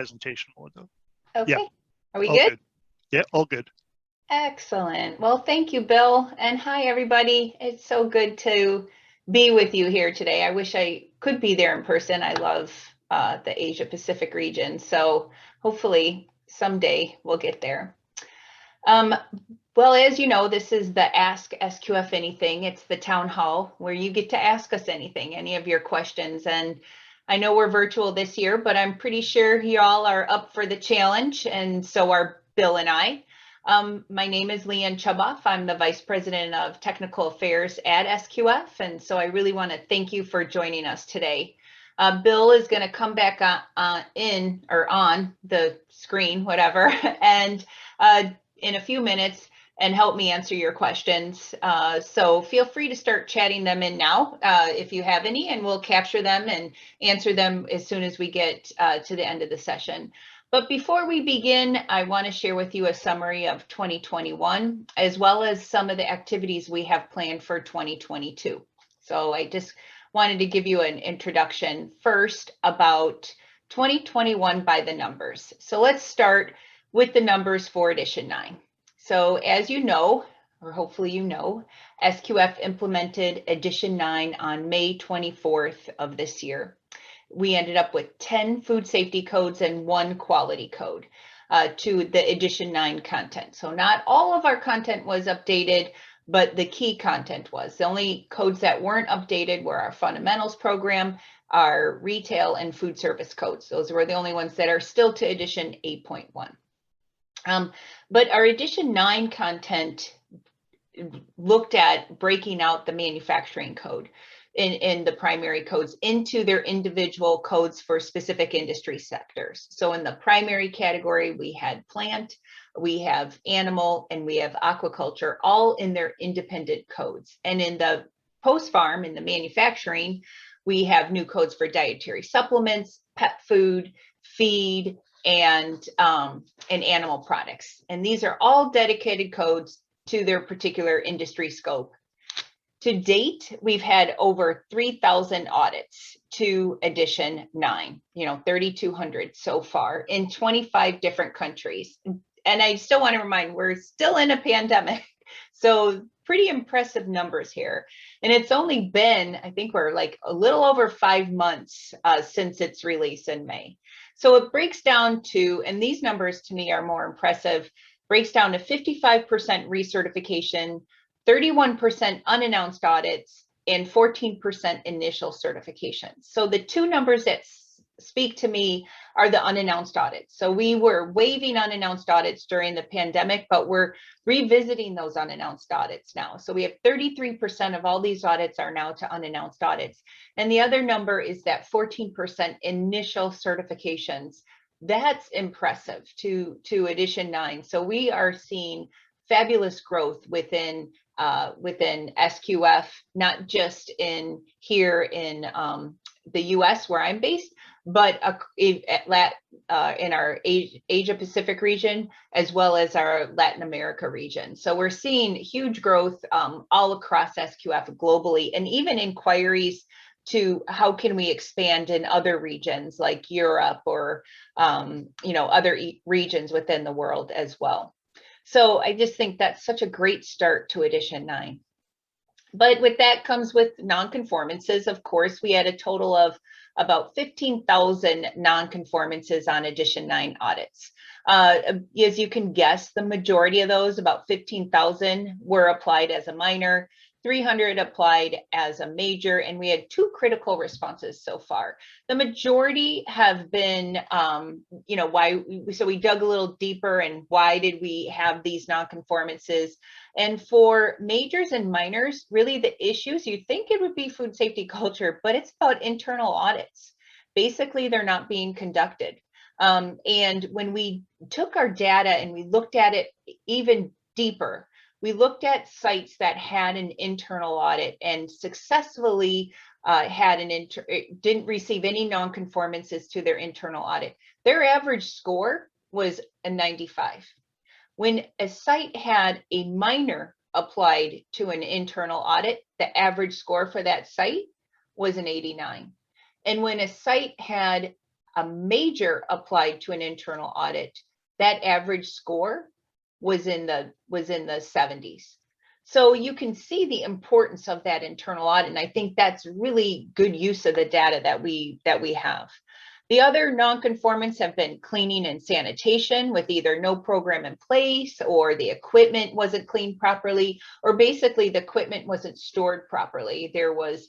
presentation will do. Okay. Yeah. Are we All good? Yeah, all good. Excellent. Well, thank you, Bill. And hi, everybody. It's so good to be with you here today. I wish I could be there in person. I love the Asia Pacific region. So hopefully someday we'll get there. Well, as you know, this is the Ask SQF Anything. It's the town hall where you get to ask us anything, any of your questions. And I know we're virtual this year, but I'm pretty sure y'all are up for the challenge, and so are Bill and I. My name is LeAnn Chuboff. I'm the Vice President of Technical Affairs at SQF, and so I really want to thank you for joining us today. Bill is going to come back on the screen, whatever, and in a few minutes and help me answer your questions. So feel free to start chatting them in now if you have any, and we'll capture them and answer them as soon as we get to the end of the session. But before we begin, I want to share with you a summary of 2021, as well as some of the activities we have planned for 2022. So I just wanted to give you an introduction first about 2021 by the numbers. So let's start with the numbers for edition 9. So as you know, or hopefully you know, SQF implemented edition 9 on May 24th of this year. We ended up with 10 food safety codes and 1 quality code to the edition 9 content. So not all of our content was updated, but the key content was. The only codes that weren't updated were our fundamentals program, our retail and food service codes. Those were the only ones that are still to edition 8.1. But our edition 9 content looked at breaking out the manufacturing code in the primary codes into their individual codes for specific industry sectors. So in the primary category, we had plant, we have animal, and we have aquaculture, all in their independent codes. And in the post-farm, in the manufacturing, we have new codes for dietary supplements, pet food, feed, and animal products. And these are all dedicated codes to their particular industry scope. To date, we've had over 3,000 audits to edition 9, 3,200 so far in 25 different countries. And I still want to remind, we're still in a pandemic. So pretty impressive numbers here. And it's only been, I think we're like a little over 5 months since its release in May. So it breaks down to, and these numbers to me are more impressive, breaks down to 55% recertification, 31% unannounced audits, and 14% initial certifications. So the two numbers that speak to me are the unannounced audits. So we were waiving unannounced audits during the pandemic, but we're revisiting those unannounced audits now. So we have 33% of all these audits are now to unannounced audits. And the other number is that 14% initial certifications. That's impressive to edition 9. So we are seeing fabulous growth within SQF, not just here in the US where I'm based, but in our Asia Pacific region, as well as our Latin America region. So we're seeing huge growth all across SQF globally, and even inquiries to how can we expand in other regions like Europe or other regions within the world as well. So I just think that's such a great start to edition 9. But with that comes with non-conformances. Of course, we had a total of about 15,000 non-conformances on edition 9 audits. As you can guess, the majority of those, about 15,000, were applied as a minor, 300 applied as a major, and we had 2 critical responses so far. The majority have been, so we dug a little deeper and why did we have these non-conformances? And for majors and minors, really the issues, you'd think it would be food safety culture, but it's about internal audits. Basically, they're not being conducted. And when we took our data and we looked at it even deeper, we looked at sites that had an internal audit and successfully didn't receive any non-conformances to their internal audit. Their average score was a 95. When a site had a minor applied to an internal audit, the average score for that site was an 89. And when a site had a major applied to an internal audit, that average score was in the 70s. So you can see the importance of that internal audit, and I think that's really good use of the data that we have. The other non-conformance have been cleaning and sanitation, with either no program in place, or the equipment wasn't cleaned properly, or basically the equipment wasn't stored properly. There was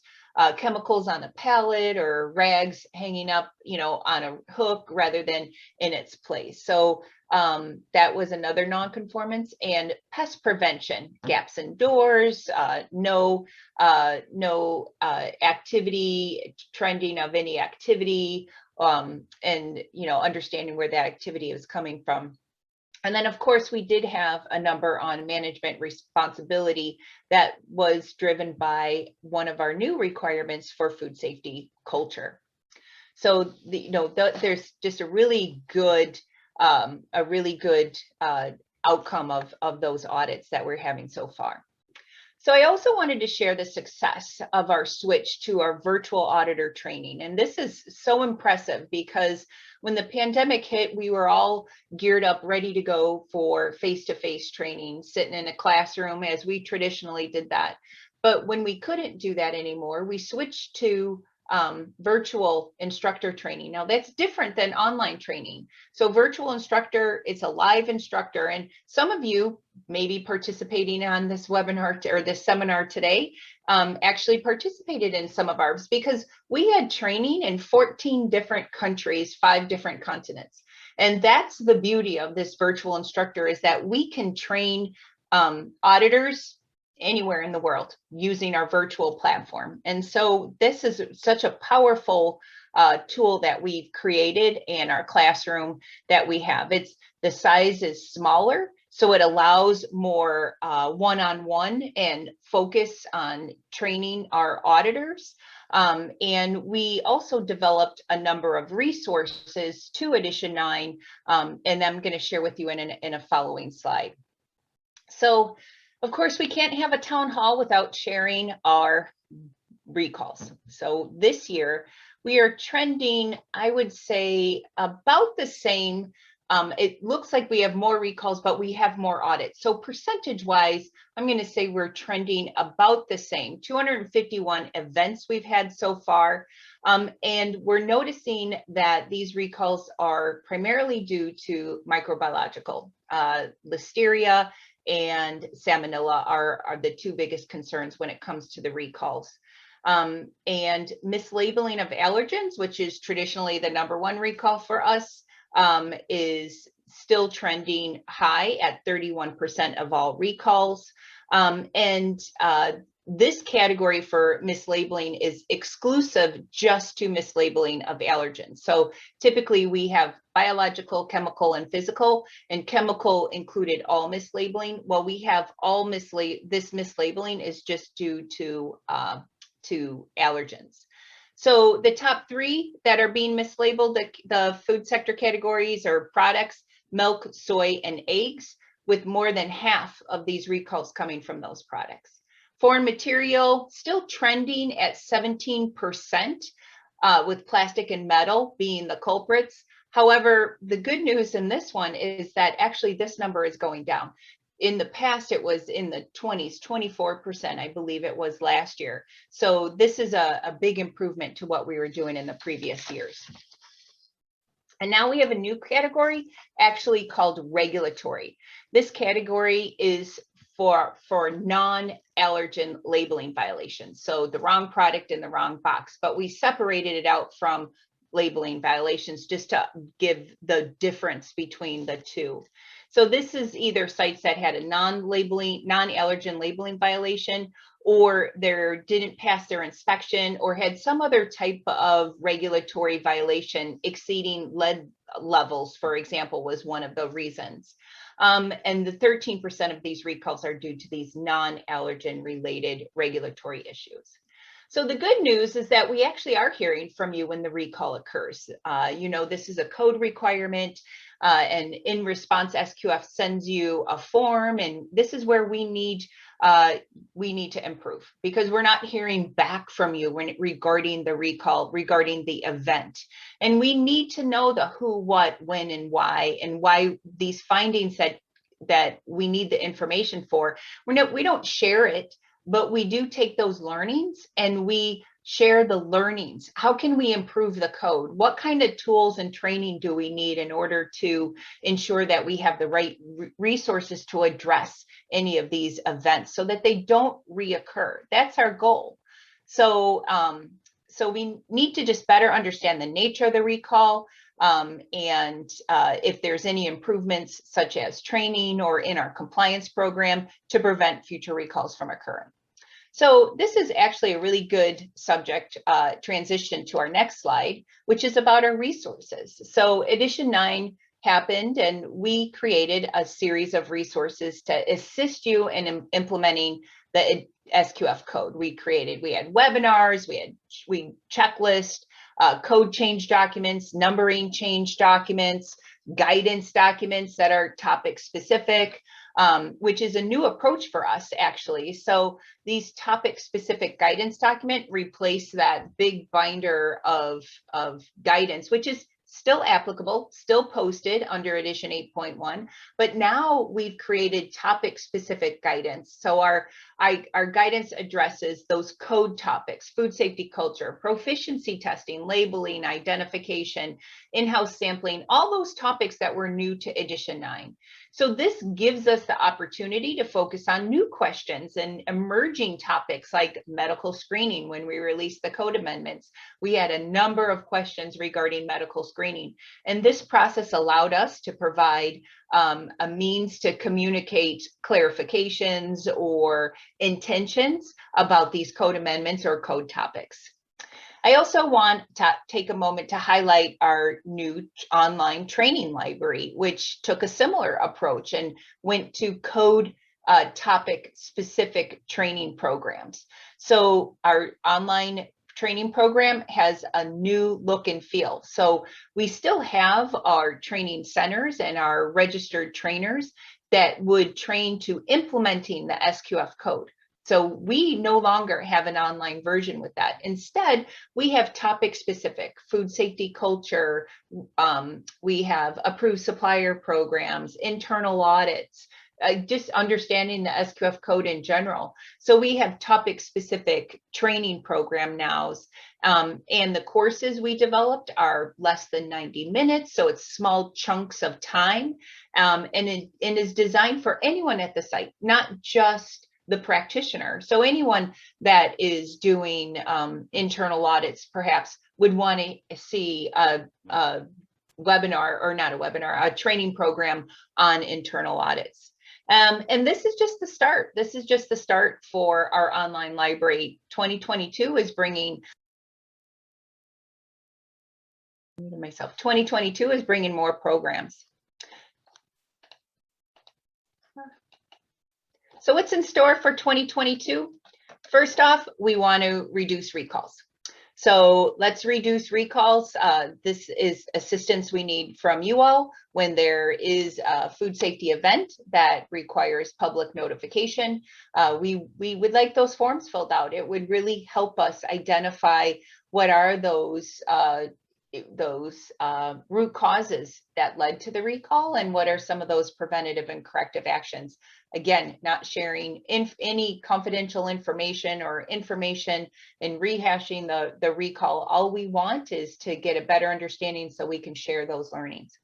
chemicals on a pallet or rags hanging up, on a hook rather than in its place. So that was another non-conformance. And pest prevention, gaps in doors, no activity, trending of any activity, and understanding where that activity is coming from. And then, of course, we did have a number on management responsibility that was driven by one of our new requirements for food safety culture. So there's just a really good outcome of those audits that we're having so far. So I also wanted to share the success of our switch to our virtual auditor training. And this is so impressive because when the pandemic hit, we were all geared up, ready to go for face-to-face training, sitting in a classroom as we traditionally did that. But when we couldn't do that anymore, we switched to virtual instructor training. Now that's different than online training. So virtual instructor, it's a live instructor, and some of you may be participating on this webinar or this seminar today, actually participated in some of ours, because we had training in 14 different countries, 5 different continents. And that's the beauty of this virtual instructor, is that we can train auditors anywhere in the world using our virtual platform. And so this is such a powerful tool that we've created in our classroom that we have. The size is smaller, so it allows more one-on-one and focus on training our auditors. And we also developed a number of resources to Edition 9, and I'm going to share with you in a following slide. So, of course, we can't have a town hall without sharing our recalls. So this year we are trending, I would say, about the same. It looks like we have more recalls, but we have more audits. So percentage wise, I'm going to say we're trending about the same. 251 events we've had so far. And we're noticing that these recalls are primarily due to microbiological. Listeria and salmonella are the 2 biggest concerns when it comes to the recalls. And mislabeling of allergens, which is traditionally the #1 recall for us, is still trending high at 31% of all recalls. This category for mislabeling is exclusive just to mislabeling of allergens. So typically we have biological, chemical, and physical, and chemical included all mislabeling. Well, we have all this mislabeling is just due to allergens. So the top 3 that are being mislabeled, the food sector categories are products, milk, soy, and eggs, with more than half of these recalls coming from those products. Foreign material still trending at 17%, with plastic and metal being the culprits. However, the good news in this one is that actually this number is going down. In the past, it was in the 20s, 24%, I believe it was last year. So this is a big improvement to what we were doing in the previous years. And now we have a new category actually called regulatory. This category is for non-allergen labeling violations. So the wrong product in the wrong box, but we separated it out from labeling violations just to give the difference between the 2. So this is either sites that had a non-allergen labeling violation, or they didn't pass their inspection, or had some other type of regulatory violation exceeding lead levels, for example, was one of the reasons. And the 13% of these recalls are due to these non-allergen related regulatory issues. So the good news is that we actually are hearing from you when the recall occurs. This is a code requirement. And in response, SQF sends you a form, and this is where we need to improve, because we're not hearing back from you regarding the recall, regarding the event. And we need to know the who, what, when, and why these findings that we need the information for. We don't share it, but we do take those learnings and we share the learnings. How can we improve the code? What kind of tools and training do we need in order to ensure that we have the right resources to address any of these events so that they don't reoccur? That's our goal. So, so we need to just better understand the nature of the recall, and if there's any improvements such as training or in our compliance program to prevent future recalls from occurring. So this is actually a really good subject transition to our next slide, which is about our resources. So edition 9 happened, and we created a series of resources to assist you in implementing the SQF code. We had webinars, we checklist, code change documents, numbering change documents, guidance documents that are topic specific, which is a new approach for us, actually. So these topic specific guidance document replace that big binder of guidance, which is still applicable, still posted under edition 8.1, but now we've created topic specific guidance. So our guidance addresses those code topics: food safety culture, proficiency testing, labeling, identification, in-house sampling, all those topics that were new to edition 9. So this gives us the opportunity to focus on new questions and emerging topics like medical screening. When we released the code amendments, we had a number of questions regarding medical screening. And this process allowed us to provide a means to communicate clarifications or intentions about these code amendments or code topics. I also want to take a moment to highlight our new online training library, which took a similar approach and went to code topic specific training programs. So our online training program has a new look and feel. So we still have our training centers and our registered trainers that would train to implementing the SQF code. So we no longer have an online version with that. Instead, we have topic specific food safety culture. We have approved supplier programs, internal audits, just understanding the SQF code in general. So we have topic specific training program now. And the courses we developed are less than 90 minutes. So it's small chunks of time, and is designed for anyone at the site, not just the practitioner. So anyone that is doing internal audits perhaps would want to see a webinar, or not a webinar, a training program on internal audits. And this is just the start. This is just the start for our online library. 2022 is bringing 2022 is bringing more programs. So what's in store for 2022? First off, we want to reduce recalls. So let's reduce recalls. This is assistance we need from you all when there is a food safety event that requires public notification. We would like those forms filled out. It would really help us identify what are those root causes that led to the recall, and what are some of those preventative and corrective actions. Again, not sharing any confidential information or information and rehashing the recall. All we want is to get a better understanding so we can share those learnings.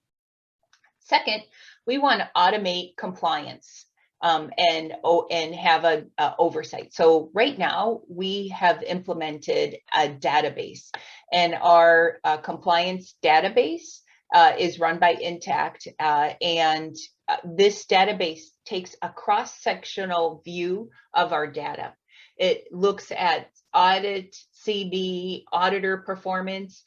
Second, we want to automate compliance and have a oversight. So right now we have implemented a database, and our compliance database is run by Intact, and this database takes a cross-sectional view of our data. It looks at audit, CB, auditor performance,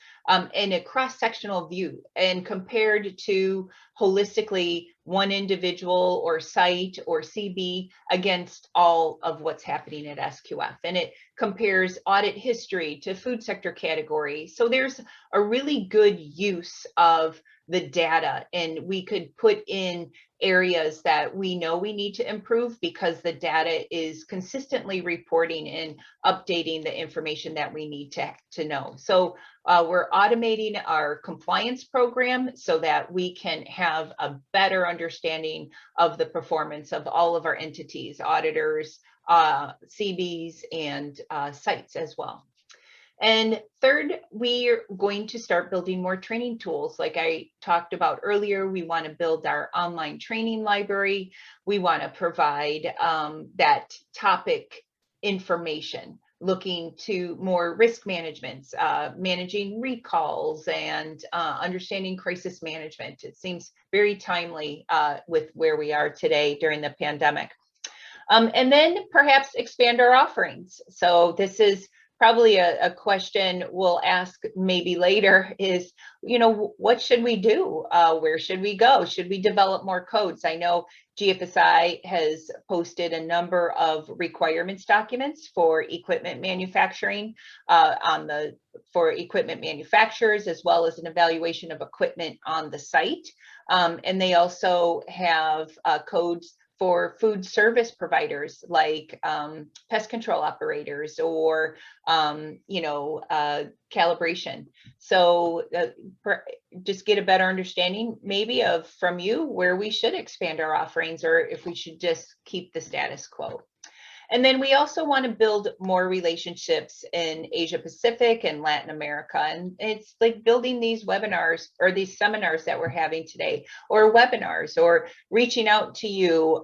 in a cross-sectional view, and compared to holistically one individual or site or CB against all of what's happening at SQF. And it compares audit history to food sector category. So there's a really good use of the data, and we could put in areas that we know we need to improve because the data is consistently reporting and updating the information that we need to know. So we're automating our compliance program so that we can have a better understanding of the performance of all of our entities, auditors, CBs, and sites as well. And third, we're going to start building more training tools. Like I talked about earlier, we want to build our online training library. We want to provide that topic information, looking to more risk management, managing recalls, and understanding crisis management. It seems very timely with where we are today during the pandemic. And then perhaps expand our offerings. So this is probably a question we'll ask maybe later is, what should we do? Where should we go? Should we develop more codes? I know GFSI has posted a number of requirements documents for equipment manufacturing for equipment manufacturers, as well as an evaluation of equipment on the site. And they also have codes for food service providers like pest control operators or calibration. So just get a better understanding maybe from you where we should expand our offerings or if we should just keep the status quo. And then we also want to build more relationships in Asia Pacific and Latin America. And it's like building these webinars or these seminars that we're having today, or webinars, or reaching out to you,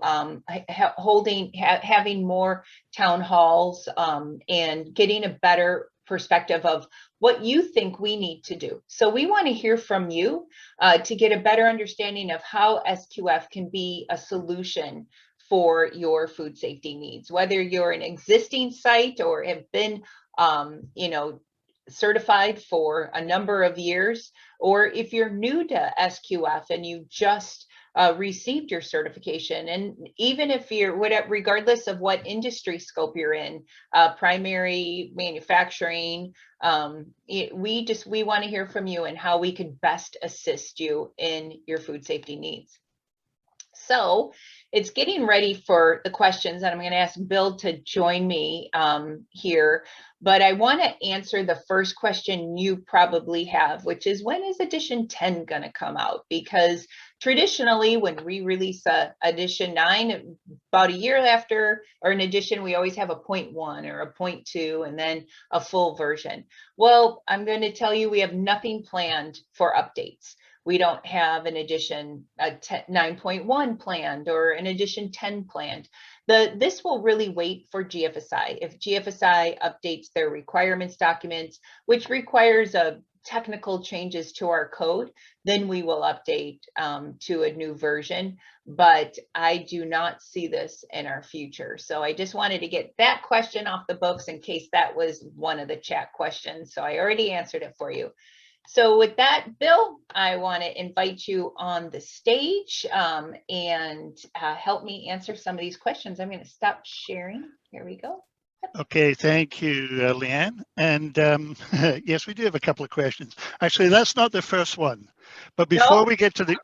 having more town halls, and getting a better perspective of what you think we need to do. So we want to hear from you to get a better understanding of how SQF can be a solution for your food safety needs, whether you're an existing site or have been, certified for a number of years, or if you're new to SQF and you just received your certification. And even if you're, regardless of what industry scope you're in, primary, manufacturing, we want to hear from you and how we could best assist you in your food safety needs. So it's getting ready for the questions, and I'm going to ask Bill to join me here. But I want to answer the first question you probably have, which is, when is edition 10 going to come out? Because traditionally, when we release edition 9, about a year after, or an edition, we always have a 0.1 or a 0.2 and then a full version. Well, I'm going to tell you, we have nothing planned for updates. We don't have an edition 9.1 planned or an edition 10 planned. This will really wait for GFSI. If GFSI updates their requirements documents, which requires technical changes to our code, then we will update to a new version. But I do not see this in our future. So I just wanted to get that question off the books in case that was one of the chat questions. So I already answered it for you. So with that, Bill, I want to invite you on the stage and help me answer some of these questions. I'm going to stop sharing. Here we go. Okay, thank you, LeAnn. And yes, we do have a couple of questions. Actually, that's not the first one. But before we get to the,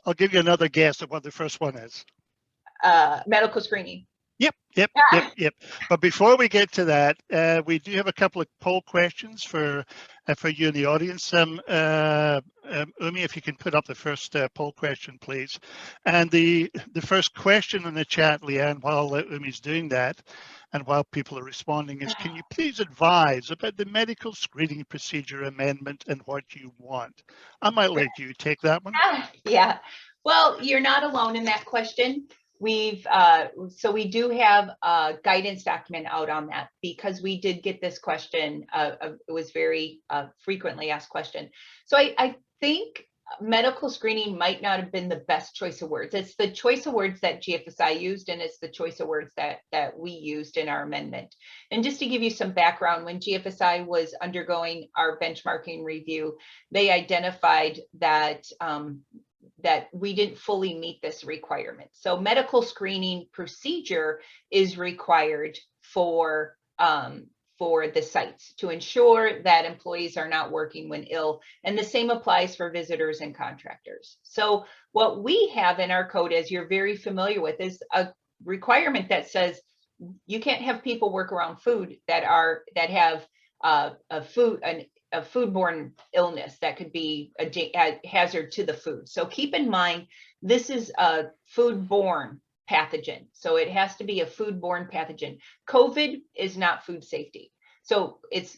I'll give you another guess at what the first one is. Medical screening. Yep. But before we get to that, we do have a couple of poll questions for you in the audience. Umi, if you can put up the first poll question, please. And the first question in the chat, LeAnn, while Umi's doing that, and while people are responding, is, can you please advise about the medical screening procedure amendment and what you want? I might let you take that one. Yeah. Well, you're not alone in that question. So we do have a guidance document out on that, because we did get this question. It was very frequently asked question. So I think medical screening might not have been the best choice of words. It's the choice of words that GFSI used, and it's the choice of words that we used in our amendment. And just to give you some background, when GFSI was undergoing our benchmarking review, they identified that that we didn't fully meet this requirement. So medical screening procedure is required for for the sites to ensure that employees are not working when ill. And the same applies for visitors and contractors. So what we have in our code, as you're very familiar with, is a requirement that says you can't have people work around food that have a foodborne illness that could be a hazard to the food. So keep in mind, this is a foodborne pathogen. So it has to be a foodborne pathogen. COVID is not food safety. So it's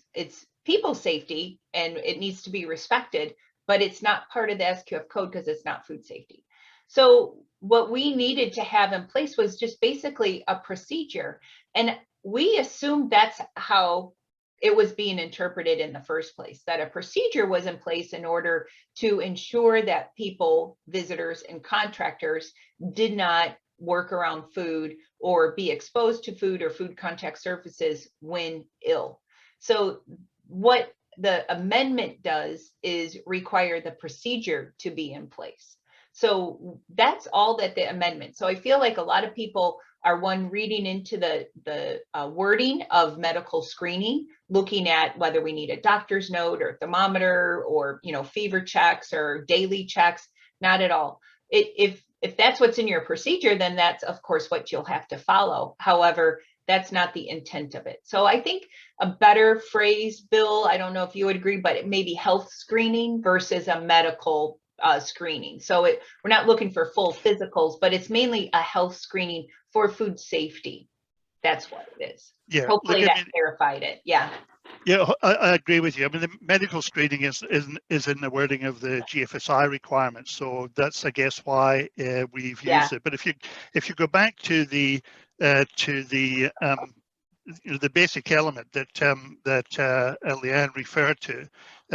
people safety and it needs to be respected, but it's not part of the SQF code because it's not food safety. So what we needed to have in place was just basically a procedure. And we assumed that's how it was being interpreted in the first place, that a procedure was in place in order to ensure that people, visitors, and contractors did not work around food or be exposed to food or food contact surfaces when ill. So what the amendment does is require the procedure to be in place. So that's all that the amendment. So I feel like a lot of people are reading into the wording of medical screening, looking at whether we need a doctor's note or thermometer or fever checks or daily checks. Not at all. If that's what's in your procedure, then that's of course what you'll have to follow. However, that's not the intent of it. So I think a better phrase, Bill, I don't know if you would agree, but it may be health screening versus a medical screening. So we're not looking for full physicals, but it's mainly a health screening for food safety. That's what it is. Yeah. Hopefully that clarified it. Yeah. Yeah, I agree with you. I mean, the medical screening is in the wording of the GFSI requirements, so that's, I guess, why we've used it. But if you go back to the the basic element that LeAnn referred to,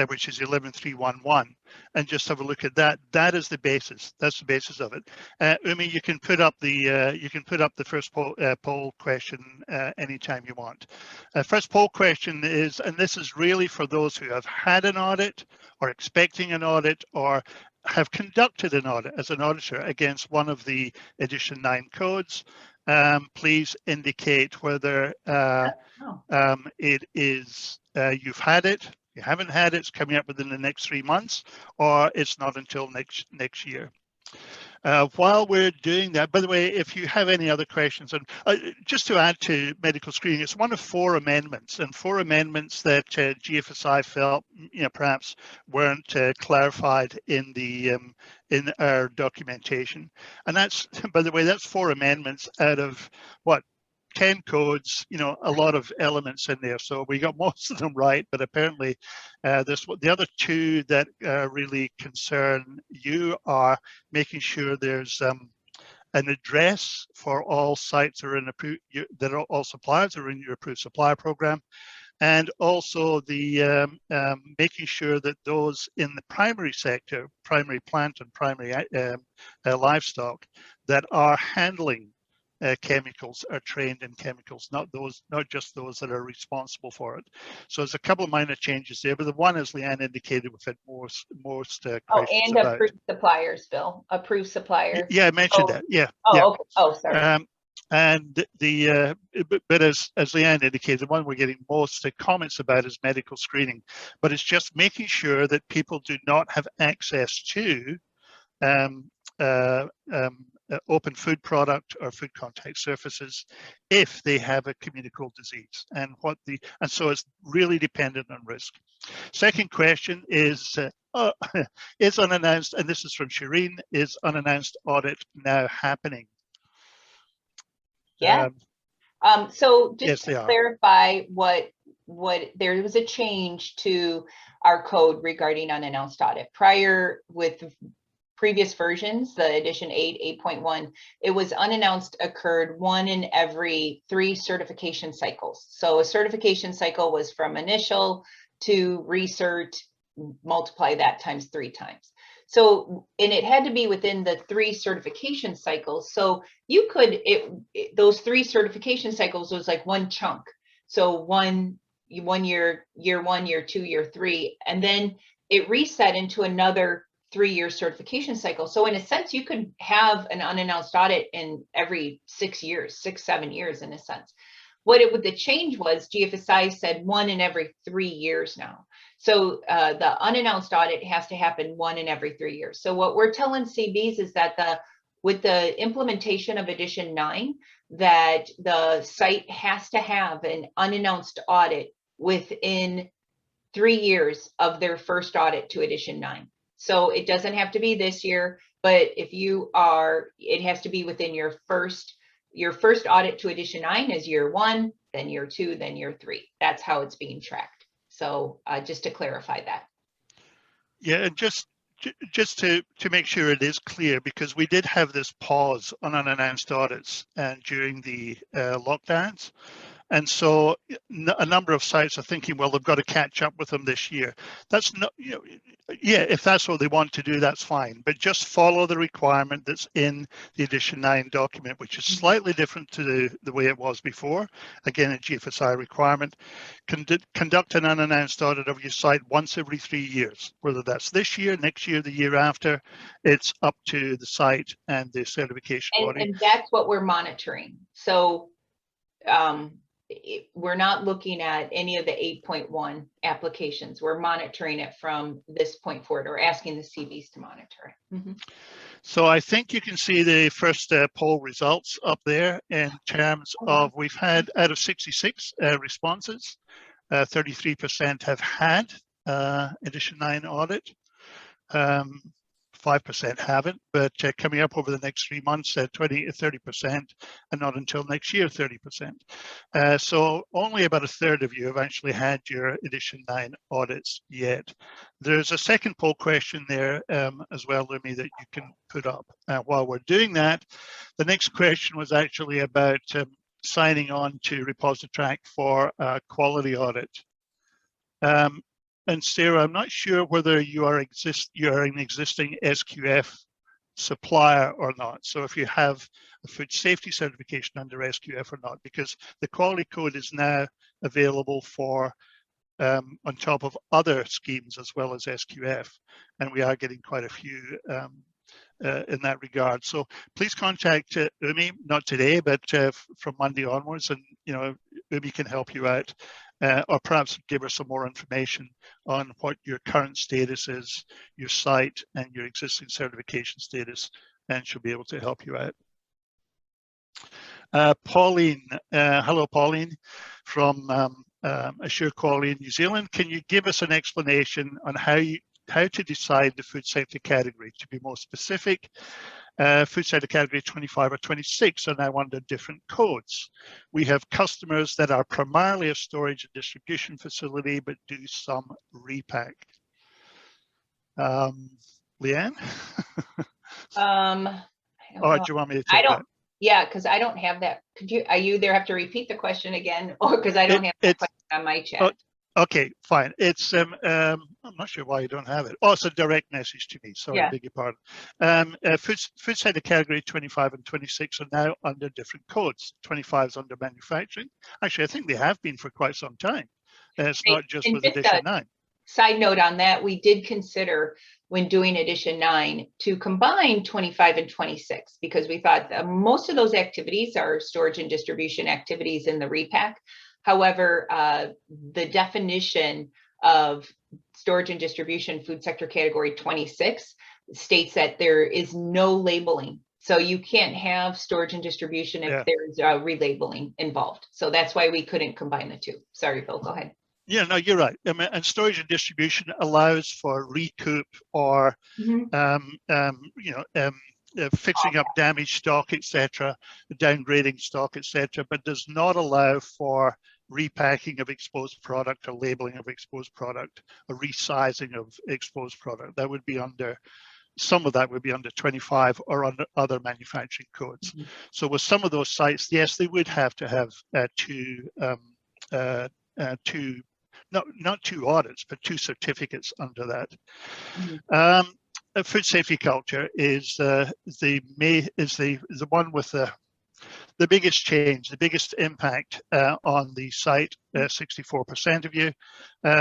which is 11311, and just have a look at that. That is the basis. That's the basis of it. Umi, you can put up the first poll question anytime you want. First poll question is, and this is really for those who have had an audit or expecting an audit or have conducted an audit as an auditor against one of the Edition 9 codes. Please indicate whether it is you've had it, you haven't had it, it's coming up within the next 3 months, or it's not until next year. While we're doing that, by the way, if you have any other questions, and just to add to medical screening, it's one of 4 amendments, and 4 amendments that GFSI felt perhaps weren't clarified in our documentation. And that's, by the way, that's 4 amendments out of what, 10 codes, a lot of elements in there. So we got most of them right, but apparently the other 2 that really concern you are making sure there's an address for all sites that are all suppliers are in your approved supplier program, and also the making sure that those in the primary sector, primary plant and primary livestock that are handling chemicals are trained in chemicals, not just those that are responsible for it. So there's a couple of minor changes there, but the one, as LeAnn indicated, we've had most questions and about. Approved suppliers, Bill. Approved suppliers. Yeah, I mentioned that. Yeah. Oh, yeah. okay. Oh, sorry. And but as LeAnn indicated, the one we're getting most comments about is medical screening, but it's just making sure that people do not have access to open food product or food contact surfaces if they have a communicable disease, and so it's really dependent on risk. Second question is is unannounced, and this is from Shireen, is unannounced audit now happening? Yeah. So just yes, to clarify what there was a change to our code regarding unannounced audit. Prior, with previous versions, the edition 8.1, it was unannounced occurred 1 in every 3 certification cycles. So a certification cycle was from initial to recert, multiply that times 3 times. So, and it had to be within the 3 certification cycles. So you could, those 3 certification cycles was like one chunk. So one year 1, year 2, year 3, and then it reset into another 3-year certification cycle. So in a sense, you could have an unannounced audit in every 6 years, 6, 7 years in a sense. the change was GFSI said 1 in every 3 years now. So the unannounced audit has to happen 1 in every 3 years. So what we're telling CBs is that with the implementation of edition 9, that the site has to have an unannounced audit within 3 years of their first audit to edition 9. So it doesn't have to be this year, but if you are, it has to be within your first audit to edition 9 is year 1, then year 2, then year 3. That's how it's being tracked. So just to clarify that. Yeah, and just to make sure it is clear, because we did have this pause on unannounced audits during the lockdowns. And so a number of sites are thinking, well, they've got to catch up with them this year. That's not, you know, yeah, if that's what they want to do, that's fine. But just follow the requirement that's in the edition 9 document, which is slightly different to the way it was before. Again, a GFSI requirement. Conduct an unannounced audit of your site once every 3 years, whether that's this year, next year, the year after. It's up to the site and the certification body. And that's what we're monitoring. So we're not looking at any of the 8.1 applications. We're monitoring it from this point forward, or asking the CVs to monitor it. Mm-hmm. So I think you can see the first poll results up there in terms of, we've had out of 66 responses, 33% have had edition 9 audit. 5% haven't, but coming up over the next 3 months, 30%, and not until next year, 30%. So only about a third of you have actually had your edition 9 audits yet. There's a second poll question there as well, Lumi, that you can put up. While we're doing that, the next question was actually about signing on to ReposiTrak for a quality audit. And Sarah, I'm not sure whether you are an existing SQF supplier or not. So if you have a food safety certification under SQF or not, because the quality code is now available for on top of other schemes as well as SQF, and we are getting quite a few in that regard. So please contact Umi, not today, but from Monday onwards, and Umi can help you out. Or perhaps give her some more information on what your current status is, your site, and your existing certification status, and she'll be able to help you out. Pauline, hello Pauline, from Assure Quality in New Zealand. Can you give us an explanation on how to decide the food safety category? To be more specific, food safety category 25 or 26 are now under different codes. We have customers that are primarily a storage and distribution facility, but do some repack. LeAnn? Or do you want me to take that? Yeah, because I don't have that. Could you either have to repeat the question again, or because I don't have that question on my chat? Okay, fine. It's I'm not sure why you don't have it. Oh, it's a direct message to me. Sorry, beg your pardon. Food safety category 25 and 26 are now under different codes. 25 is under manufacturing. Actually, I think they have been for quite some time. It's not just with edition 9. Side note on that, we did consider when doing edition 9 to combine 25 and 26, because we thought that most of those activities are storage and distribution activities in the repack. However, the definition of storage and distribution food sector category 26 states that there is no labeling. So you can't have storage and distribution if there's relabeling involved. So that's why we couldn't combine the two. Sorry, Bill, go ahead. Yeah, no, you're right. I mean, and storage and distribution allows for recoup or, fixing up damaged stock, etc., downgrading stock, etc., but does not allow for repacking of exposed product or labeling of exposed product or resizing of exposed product. That would be under, some of that would be under 25 or under other manufacturing codes. So with some of those sites, yes, they would have to have not two audits, but 2 certificates under that. Food safety culture is the one with the biggest change, the biggest impact on the site. 64% of you.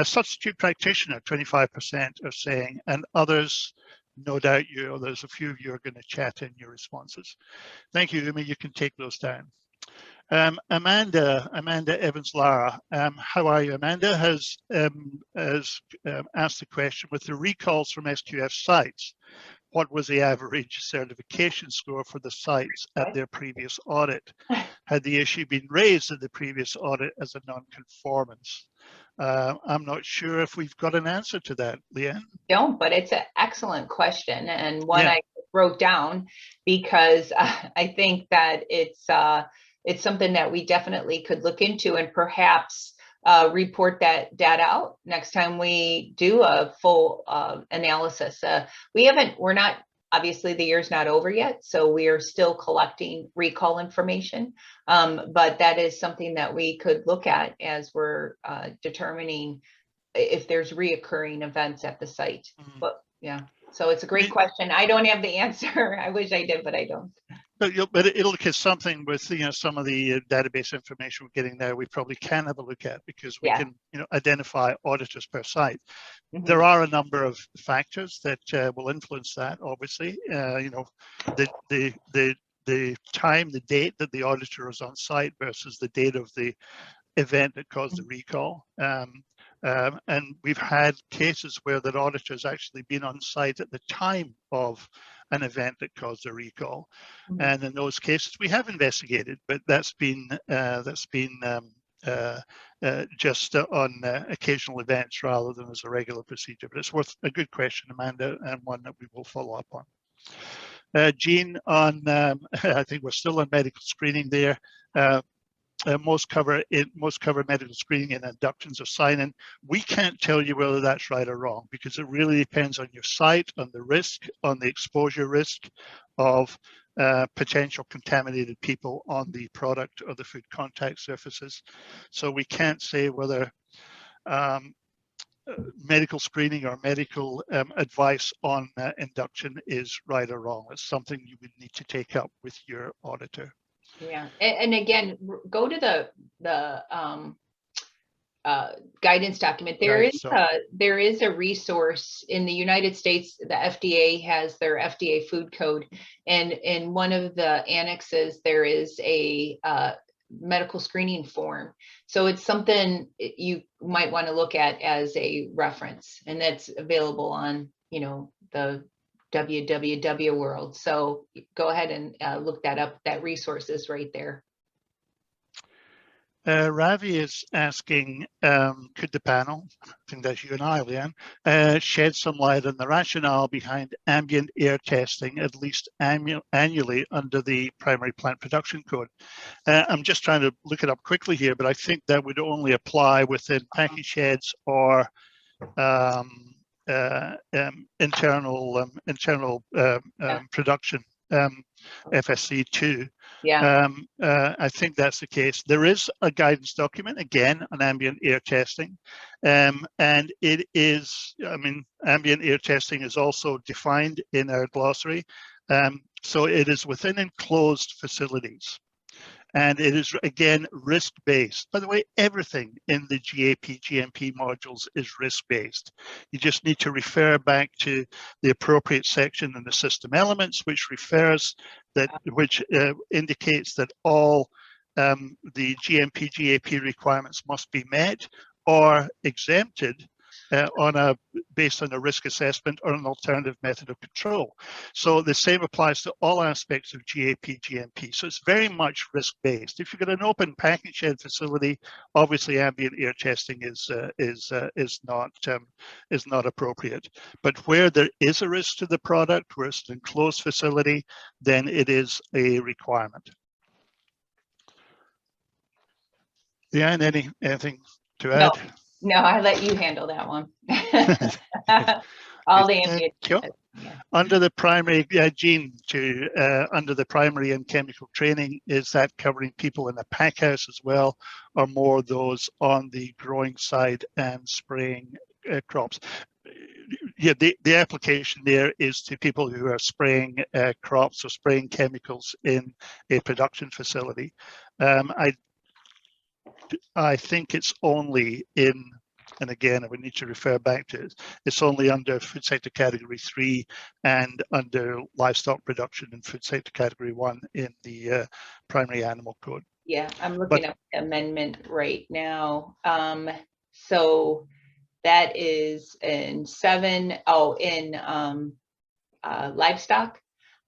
Substitute practitioner, 25% are saying, and others, no doubt there's a few of you are going to chat in your responses. Thank you, Umi. You can take those down. Amanda Evans-Lara, how are you? Amanda has asked the question, with the recalls from SQF sites, what was the average certification score for the sites at their previous audit? Had the issue been raised in the previous audit as a non-conformance? I'm not sure if we've got an answer to that, LeAnn. Don't, but it's an excellent question, and one I wrote down because I think that it's something that we definitely could look into and perhaps report that data out next time we do a full analysis. We're not, obviously the year's not over yet, so we are still collecting recall information, but that is something that we could look at as we're determining if there's reoccurring events at the site. But yeah, so it's a great question. I don't have the answer. I wish I did, but I don't. But it'll get something with some of the database information we're getting there. We probably can have a look at, because we can identify auditors per site. There are a number of factors that will influence that. Obviously, the time, the date that the auditor is on site versus the date of the event that caused the recall. And we've had cases where the auditor has actually been on site at the time of an event that caused a recall. And in those cases, we have investigated, but that's been just on occasional events rather than as a regular procedure. But it's worth a good question, Amanda, and one that we will follow up on. Jean, on I think we're still on medical screening there. Most cover medical screening and inductions or sign-in. We can't tell you whether that's right or wrong, because it really depends on your site, on the risk, on the exposure risk of potential contaminated people on the product or the food contact surfaces. So we can't say whether medical screening or medical advice on induction is right or wrong. It's something you would need to take up with your auditor. Yeah, and again, go to the guidance document. There is a resource in the United States. The FDA has their FDA food code, and in one of the annexes there is a medical screening form. So it's something you might want to look at as a reference, and that's available on the www world. So go ahead and look that up. That resource is right there. Ravi is asking, could the panel, I think that's you and I, LeAnn, shed some light on the rationale behind ambient air testing, at least annually, under the primary plant production code? I'm just trying to look it up quickly here, but I think that would only apply within packing sheds or internal production, FSC2. I think that's the case. There is a guidance document, again, on ambient air testing, and it is, ambient air testing is also defined in our glossary. So it is within enclosed facilities. And it is, again, risk-based. By the way, everything in the GMP modules is risk-based. You just need to refer back to the appropriate section in the system elements, which indicates that all the GAP requirements must be met or exempted based on a risk assessment or an alternative method of control. So the same applies to all aspects of GMP. So it's very much risk-based. If you've got an open packing shed facility, obviously ambient air testing is not appropriate. But where there is a risk to the product, where it's an enclosed facility, then it is a requirement. LeAnn, anything to add? No, I let you handle that one. All the ambient. Under the primary, Jean, under the primary and chemical training, is that covering people in the pack house as well, or more those on the growing side and spraying crops? Yeah, the application there is to people who are spraying crops or spraying chemicals in a production facility. I think it's only in, and again, I would need to refer back to it, it's only under food sector category 3 and under livestock production in food sector category 1 in the primary animal code. Yeah, I'm But looking up the amendment right now. So that is in 7, in livestock,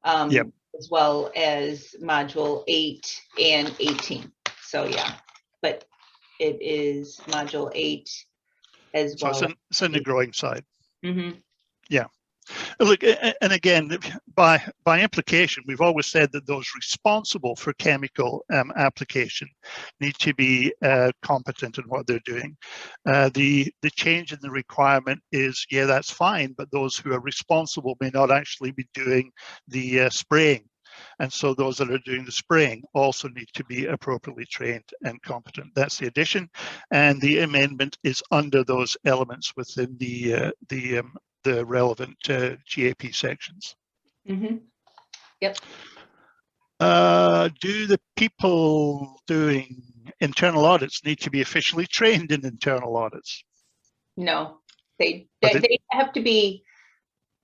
Yep. as well as module 8 and 18. So yeah, but it is module 8 as so well. it's in the growing side. Mm-hmm. Yeah. Look, and again, by implication, we've always said that those responsible for chemical application need to be competent in what they're doing. The change in the requirement is, yeah, that's fine, but those who are responsible may not actually be doing the spraying. And so those that are doing the spraying also need to be appropriately trained and competent. That's the addition. And the amendment is under those elements within the relevant GAP sections. Mm-hmm. Yep. Do the people doing internal audits need to be officially trained in internal audits? No, they have to be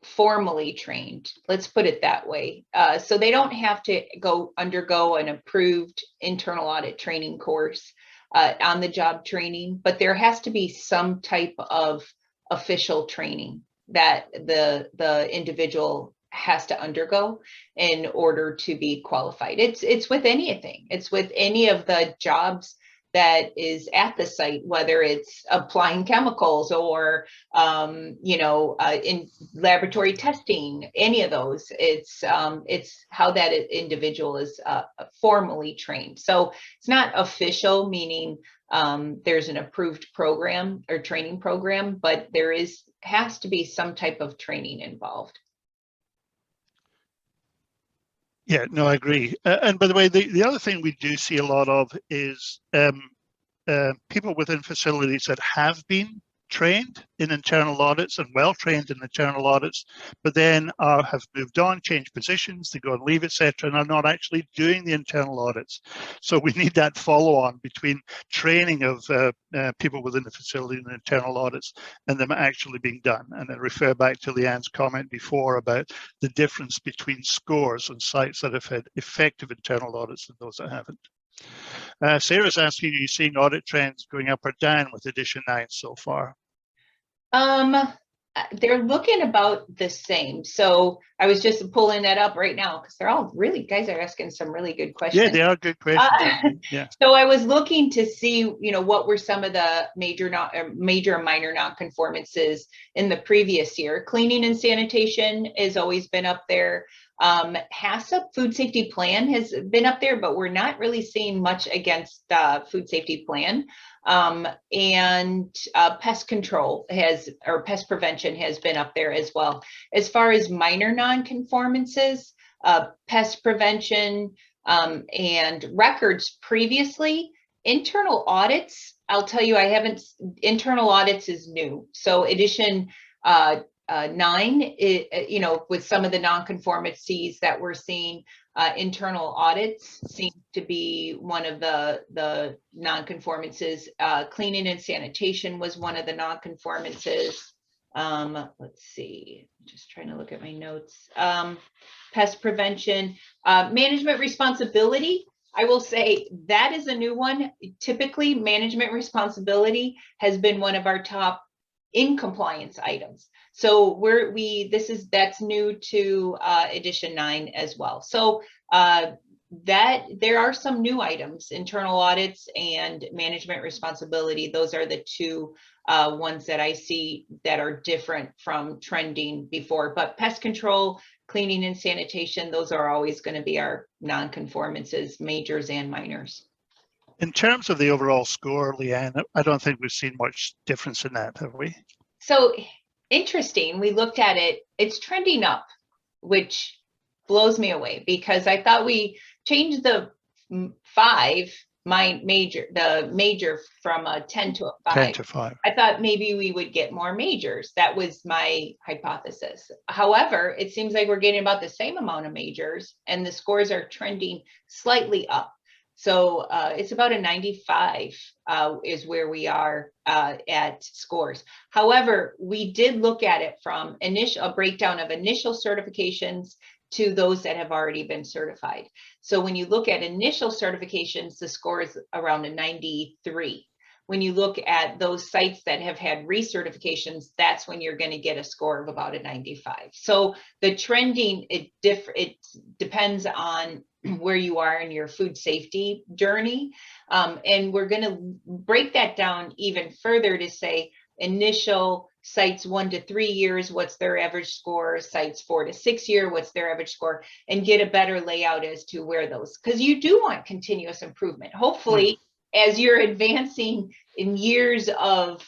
formally trained. Let's put it that way. So they don't have to undergo an approved internal audit training course, on the job training, but there has to be some type of official training that the individual has to undergo in order to be qualified. It's with anything. It's with any of the jobs that is at the site, whether it's applying chemicals or in laboratory testing, any of those. It's how that individual is formally trained. So it's not official, meaning there's an approved program or training program, but there has to be some type of training involved. Yeah, no, I agree. And by the way, the other thing we do see a lot of is people within facilities that have been trained in internal audits and well trained in internal audits, but then have moved on, changed positions, they go and leave, etc., and are not actually doing the internal audits. So we need that follow-on between training of people within the facility in internal audits and them actually being done. And I refer back to LeAnn's comment before about the difference between scores on sites that have had effective internal audits and those that haven't. Sarah's asking, are you seeing audit trends going up or down with edition 9 so far? They're looking about the same. So I was just pulling that up right now because they're all really, guys are asking some really good questions. Yeah, they are good questions. Yeah. So I was looking to see, what were some of the major and minor non-conformances in the previous year. Cleaning and sanitation has always been up there. HACCP food safety plan has been up there, but we're not really seeing much against food safety plan. And pest control or pest prevention has been up there as well. As far as minor non-conformances, pest prevention and records previously, internal audits, I'll tell you, internal audits is new. So edition 9, with some of the non-conformancies that we're seeing, internal audits seem to be one of the non-conformances. Cleaning and sanitation was one of the non-conformances. Let's see, I'm just trying to look at my notes. Pest prevention, management responsibility. I will say that is a new one. Typically, management responsibility has been one of our top in compliance items. So that's new to edition 9 as well. So that there are some new items, internal audits and management responsibility. Those are the two ones that I see that are different from trending before. But pest control, cleaning and sanitation, those are always going to be our non-conformances, majors and minors. In terms of the overall score, LeAnn, I don't think we've seen much difference in that, have we? So interesting. We looked at it. It's trending up, which blows me away because I thought we changed the 5, the major from a 10 to a 5. 10 to 5. I thought maybe we would get more majors. That was my hypothesis. However, it seems like we're getting about the same amount of majors and the scores are trending slightly up. So it's about a 95 is where we are at scores. However, we did look at it from a breakdown of initial certifications to those that have already been certified. So when you look at initial certifications, the score is around a 93. When you look at those sites that have had recertifications, that's when you're going to get a score of about a 95. So the trending, it depends on where you are in your food safety journey. And we're going to break that down even further to say initial sites 1 to 3 years, what's their average score, sites 4 to 6 years, what's their average score, and get a better layout as to where those, because you do want continuous improvement. Hopefully, as you're advancing in years of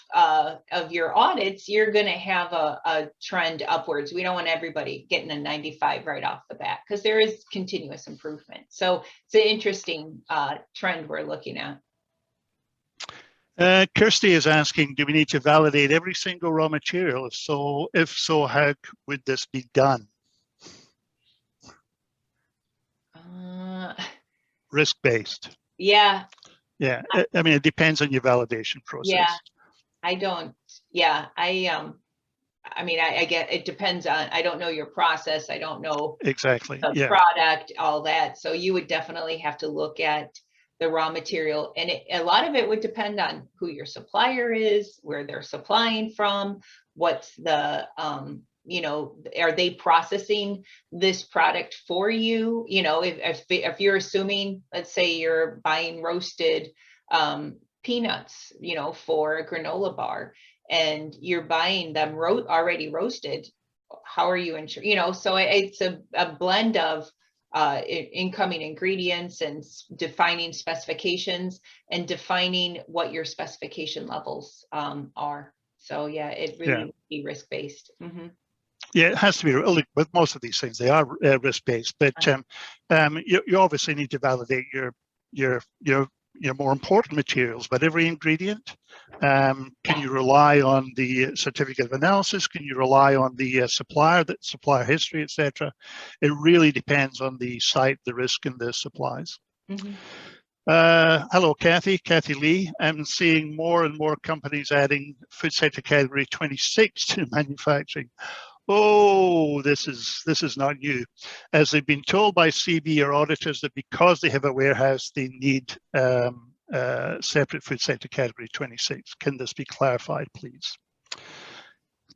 your audits, you're going to have a trend upwards. We don't want everybody getting a 95 right off the bat, because there is continuous improvement. So it's an interesting trend we're looking at. Kirsty is asking, do we need to validate every single raw material? If so, how would this be done? Risk-based. Yeah. Yeah, I mean, it depends on your validation process. Yeah, I don't. Yeah, I mean, I get, it depends on, I don't know your process. I don't know exactly the product, all that. So you would definitely have to look at the raw material, and a lot of it would depend on who your supplier is, where they're supplying from, what's the, you know, are they processing this product for you? You know, if you're assuming, let's say you're buying roasted peanuts, you know, for a granola bar, and you're buying them already roasted, how are you ensuring, you know? So it's a blend of incoming ingredients and defining specifications and defining what your specification levels are. So yeah, it really would be risk-based. Mm-hmm. Yeah, it has to be. With most of these things, they are risk-based, but you obviously need to validate your more important materials. But every ingredient, can you rely on the certificate of analysis? Can you rely on the supplier history, etc.? It really depends on the site, the risk, and the supplies. Mm-hmm. Hello, Kathy Lee. I'm seeing more and more companies adding food safety category 26 to manufacturing. Oh, this is not new. As they've been told by CB or auditors that because they have a warehouse, they need separate food safety category 26. Can this be clarified, please?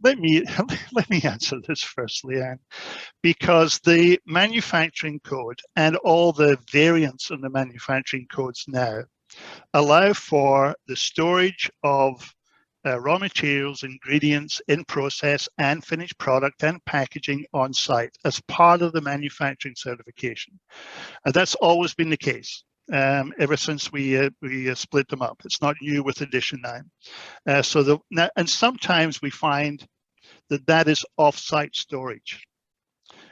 Let me answer this first, LeAnn, because the manufacturing code and all the variants in the manufacturing codes now allow for the storage of raw materials, ingredients in process and finished product and packaging on site as part of the manufacturing certification. And that's always been the case ever since we split them up. It's not new with Edition 9. And sometimes we find that is off-site storage.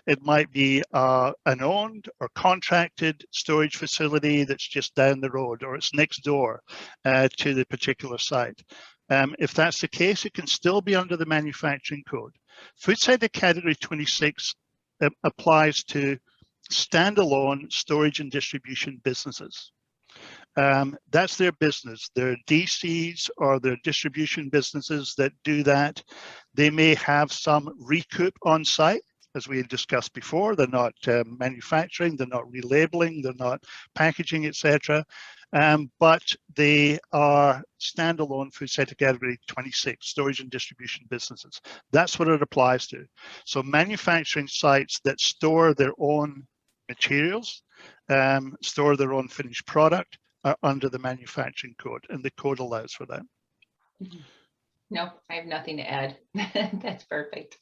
It might be an owned or contracted storage facility that's just down the road, or it's next door to the particular site. If that's the case, it can still be under the manufacturing code. Food safety category 26 applies to standalone storage and distribution businesses. That's their business. Their DCs or their distribution businesses that do that. They may have some recoup on site, as we had discussed before. They're not manufacturing, they're not relabeling, they're not packaging, etc. But they are standalone food safety category 26, storage and distribution businesses. That's what it applies to. So manufacturing sites that store their own materials, store their own finished product, are under the manufacturing code, and the code allows for that. No, I have nothing to add. That's perfect.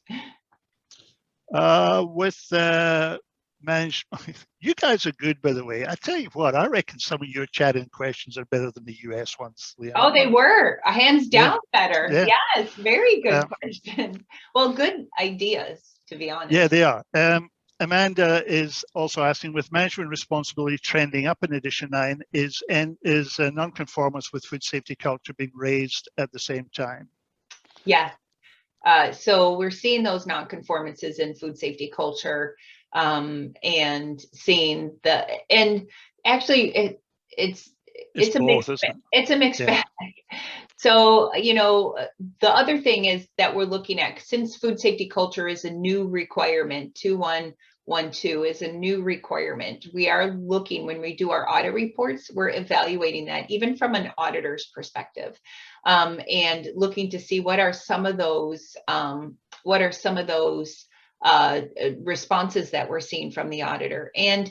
You guys are good, by the way. I tell you what, I reckon some of your chat-in questions are better than the US ones, LeAnn. Oh, they were hands down better. Yeah. Yes, very good question. Well, good ideas, to be honest. Yeah, they are. Amanda is also asking, with management responsibility trending up in Edition 9, is non-conformance with food safety culture being raised at the same time? Yeah. So we're seeing those non-conformances in food safety culture, and seeing and actually it's a mixed bag. It's a mixed bag. So, you know, the other thing is that we're looking at, since food safety culture is a new requirement, 2.1 1.2 is a new requirement. We are looking, when we do our audit reports, we're evaluating that even from an auditor's perspective, and looking to see what are some of those responses that we're seeing from the auditor. And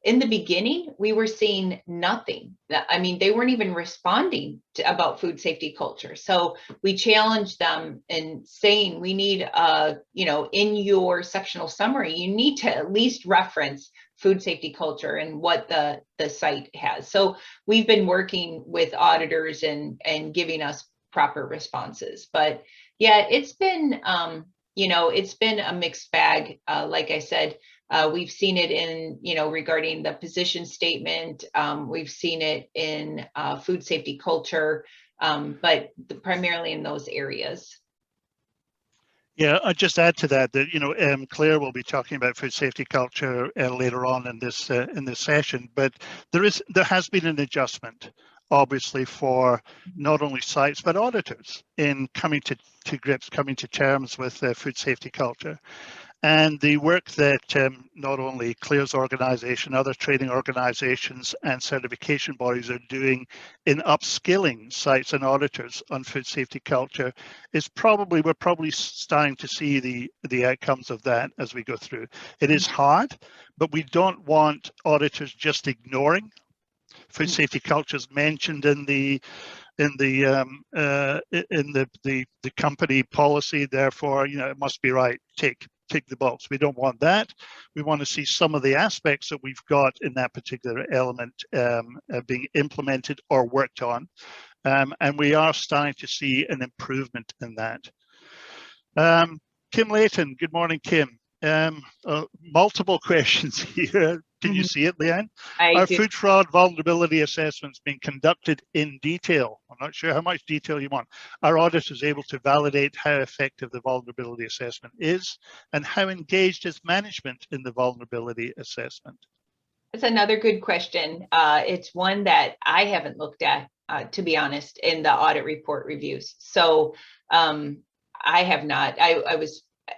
in the beginning, we were seeing nothing. I mean, they weren't even responding about food safety culture. So we challenged them in saying, we need, in your sectional summary, you need to at least reference food safety culture and what the site has. So we've been working with auditors and giving us proper responses. But yeah, it's been, it's been a mixed bag. Like I said, we've seen it in, regarding the position statement. We've seen it in food safety culture, but primarily in those areas. Yeah, I'd just add to that Claire will be talking about food safety culture later on in this session. But there has been an adjustment, obviously, for not only sites but auditors in coming to grips, coming to terms with food safety culture. And the work that not only Claire's organization, other training organizations and certification bodies are doing in upskilling sites and auditors on food safety culture is we're probably starting to see the outcomes of that as we go through. It is hard, but we don't want auditors just ignoring food safety cultures mentioned in the company policy. Therefore, it must be right. Tick the box. We don't want that. We want to see some of the aspects that we've got in that particular element being implemented or worked on, and we are starting to see an improvement in that. Kim Layton, good morning, Kim. Multiple questions here. Can you see it, LeAnn? Are food fraud vulnerability assessments being conducted in detail? I'm not sure how much detail you want. Are auditors able to validate how effective the vulnerability assessment is, and how engaged is management in the vulnerability assessment? That's another good question. It's one that I haven't looked at, to be honest, in the audit report reviews. So I have not.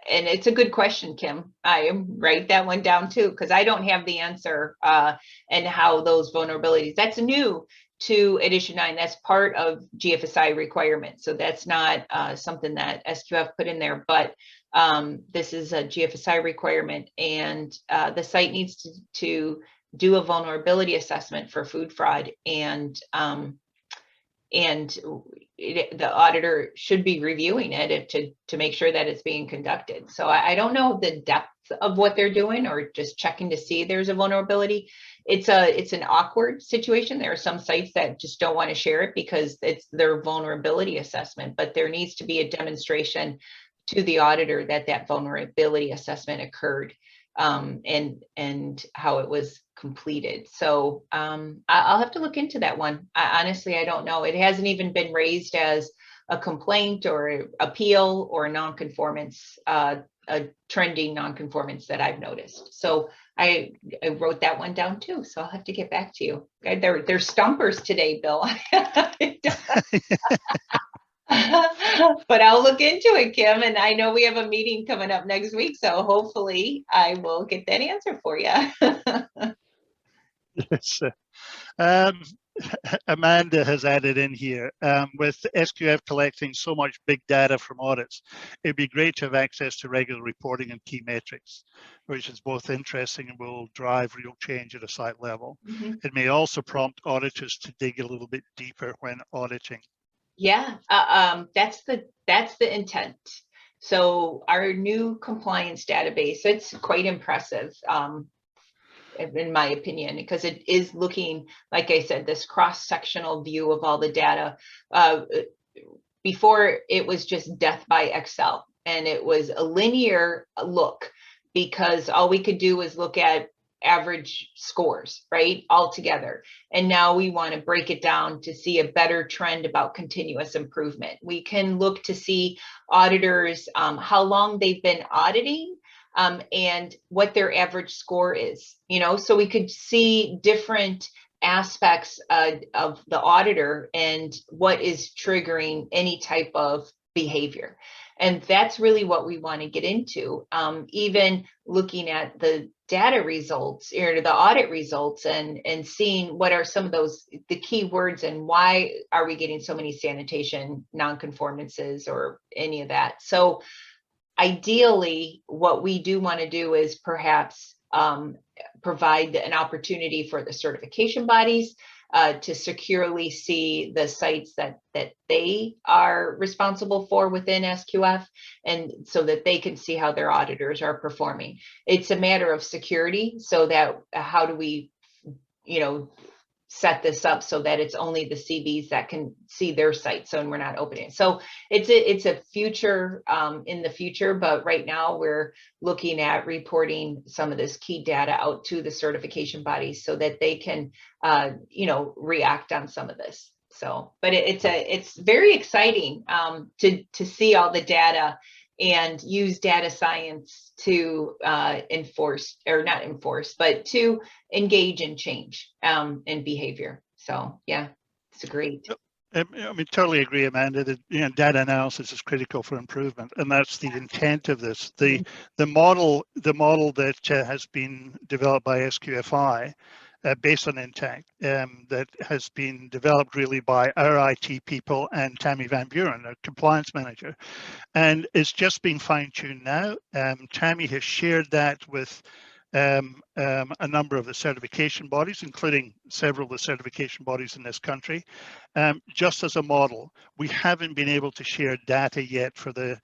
And it's a good question, Kim. I write that one down too, because I don't have the answer and how those vulnerabilities. That's new to Edition 9. That's part of GFSI requirements. So that's not something that SQF put in there, but this is a GFSI requirement, and the site needs to do a vulnerability assessment for food fraud, and the auditor should be reviewing it to make sure that it's being conducted. So I don't know the depth of what they're doing, or just checking to see there's a vulnerability. It's an awkward situation. There are some sites that just don't want to share it because it's their vulnerability assessment, but there needs to be a demonstration to the auditor that vulnerability assessment occurred, and how it was completed. So I'll have to look into that one. Honestly, I don't know. It hasn't even been raised as a complaint or appeal or non-conformance, a trending non-conformance that I've noticed. So I wrote that one down too. So I'll have to get back to you. They're stumpers today, Bill. But I'll look into it, Kim, and I know we have a meeting coming up next week, so hopefully I will get that answer for you. Yes. Amanda has added in here, with SQF collecting so much big data from audits, it'd be great to have access to regular reporting and key metrics, which is both interesting and will drive real change at a site level. Mm-hmm. It may also prompt auditors to dig a little bit deeper when auditing. Yeah, that's the intent. So our new compliance database, it's quite impressive, in my opinion, because it is looking, like I said, this cross-sectional view of all the data. Before, it was just death by Excel, and it was a linear look, because all we could do was look at average scores, right, all together. And now we want to break it down to see a better trend about continuous improvement. We can look to see auditors, how long they've been auditing, and what their average score is, so we could see different aspects of the auditor and what is triggering any type of behavior. And that's really what we want to get into. Even looking at the data results or the audit results and seeing what are some of the key words and why are we getting so many sanitation non-conformances or any of that. So ideally, what we do want to do is perhaps provide an opportunity for the certification bodies to securely see the sites that they are responsible for within SQF, and so that they can see how their auditors are performing. It's a matter of security, so that how do we, set this up so that it's only the CBs that can see their site, so we're not opening it. So it's a future in the future, but right now we're looking at reporting some of this key data out to the certification bodies so that they can react on some of this. So, but it's very exciting to see all the data and use data science to but to engage in change in behavior. So yeah, it's great. I mean, totally agree, Amanda, that data analysis is critical for improvement, and that's the intent of this. The model that has been developed by SQFI based on Intact, that has been developed really by our IT people and Tammy Van Buren, our compliance manager, and it's just being fine-tuned now. Tammy has shared that with a number of the certification bodies, including several of the certification bodies in this country. Just as a model, we haven't been able to share data yet for the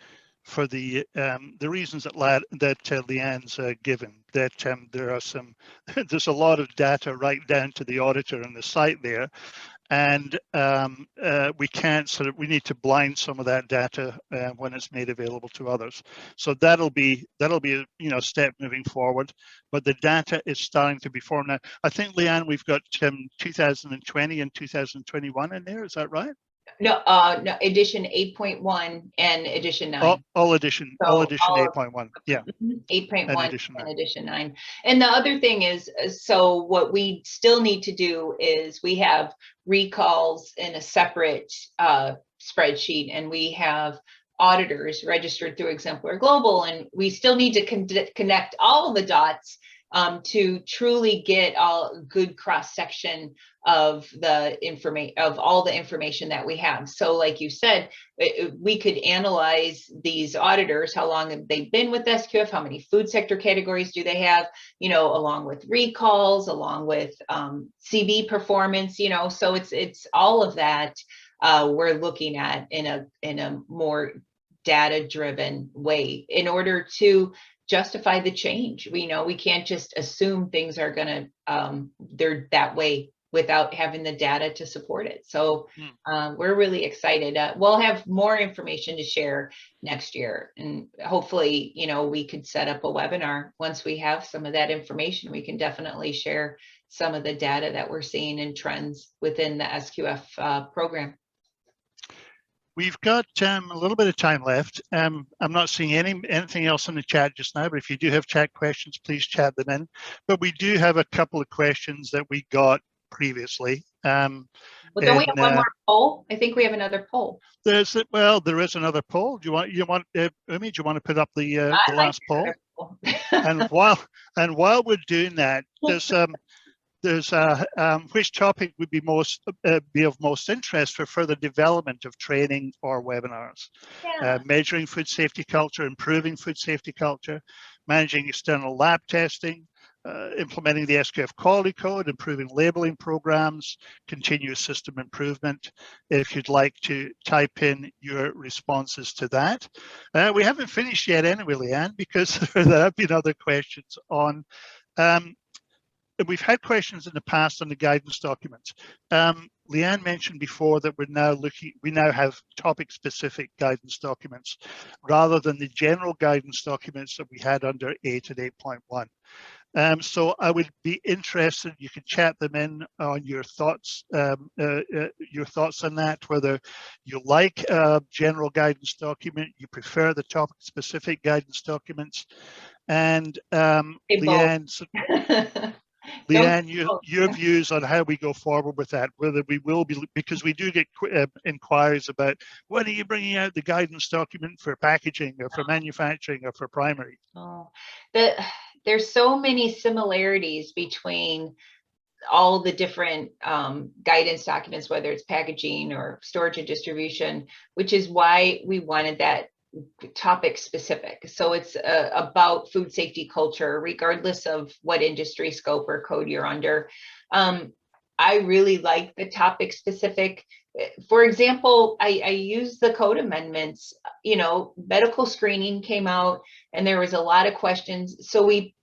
reasons that LeAnn's given, that there's a lot of data right down to the auditor and the site there, and we need to blind some of that data when it's made available to others. So that'll be a step moving forward, but the data is starting to be formed now. I think, LeAnn, we've got 2020 and 2021 in there. Is that right? No, edition 8.1 and edition 9. All edition 8.1. Yeah. 8.1 and edition 9. And the other thing is, so what we still need to do is we have recalls in a separate spreadsheet, and we have auditors registered through Exemplar Global, and we still need to connect all the dots to truly get a good cross section of all the information that we have. So like you said, we could analyze these auditors, how long have they been with SQF, how many food sector categories do they have, along with recalls, along with CB performance, so it's all of that we're looking at in a more data-driven way in order to justify the change. We know we can't just assume things are they're that way without having the data to support it. So we're really excited. We'll have more information to share next year, and hopefully, we could set up a webinar once we have some of that information. We can definitely share some of the data that we're seeing and trends within the SQF program. We've got a little bit of time left. I'm not seeing anything else in the chat just now, but if you do have chat questions, please chat them in. But we do have a couple of questions that we got previously. Well, don't we have one more poll? I think we have another poll. There is another poll. Do you want Umi, do you want to put up the last poll? and while we're doing that, there's which topic would be of most interest for further development of training or webinars? Measuring food safety culture, improving food safety culture, managing external lab testing, implementing the SQF quality code, improving labeling programs, continuous system improvement. If you'd like to type in your responses to that. We haven't finished yet anyway, LeAnn, because there have been other questions on we've had questions in the past on the guidance documents. LeAnn mentioned before that we now have topic-specific guidance documents rather than the general guidance documents that we had under 8 and 8.1. So I would be interested, you can chat them in on your thoughts on that, whether you like a general guidance document, you prefer the topic-specific guidance documents, and LeAnn. LeAnn, your views on how we go forward with that, whether we will be, because we do get inquiries about when are you bringing out the guidance document for packaging or for manufacturing or for primary? Oh, there's so many similarities between all the different guidance documents, whether it's packaging or storage and distribution, which is why we wanted that topic specific. So it's about food safety culture, regardless of what industry scope or code you're under. I really like the topic specific. For example, I use the code amendments. You know, medical screening came out and there was a lot of questions. So we